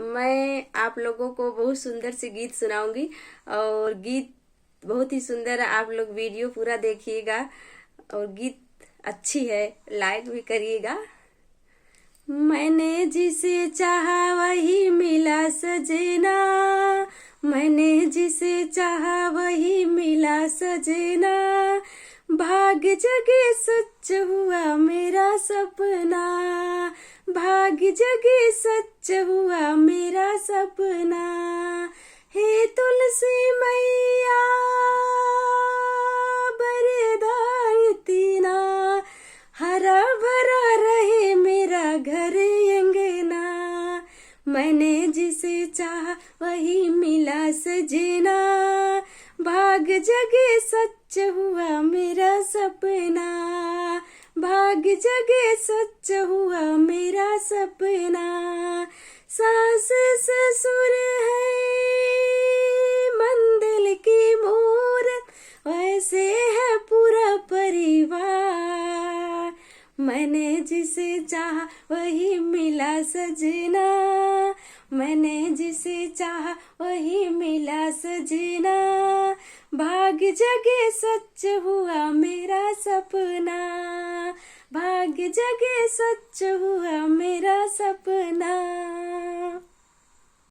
मैं आप लोगों को बहुत सुंदर सी गीत सुनाऊंगी और गीत बहुत ही सुंदर है। आप लोग वीडियो पूरा देखिएगा और गीत अच्छी है, लाइक भी करिएगा। मैंने जिसे चाहा वही मिला सजना, मैंने जिसे चाहा वही मिला सजना, भाग्य जगे सच हुआ मेरा सपना, भाग्य जगे सच हुआ मेरा सपना। हे तुलसी मैया बरदाई ना, हरा भरा रहे मेरा घर अंगना, मैंने जिसे चाहा वही मिला सजना, भाग्य जगे सच हुआ मेरा सपना, भाग्य जगे सच हुआ मेरा सपना। सास ससुर है मंदिर की मूरत, वैसे है पूरा परिवार, मैंने जिसे चाहा वही मिला सजना, मैंने जिसे चाहा वही मिला सजना, भाग्य जगे सच हुआ मेरा सपना, भाग्य जगे सच हुआ मेरा सपना।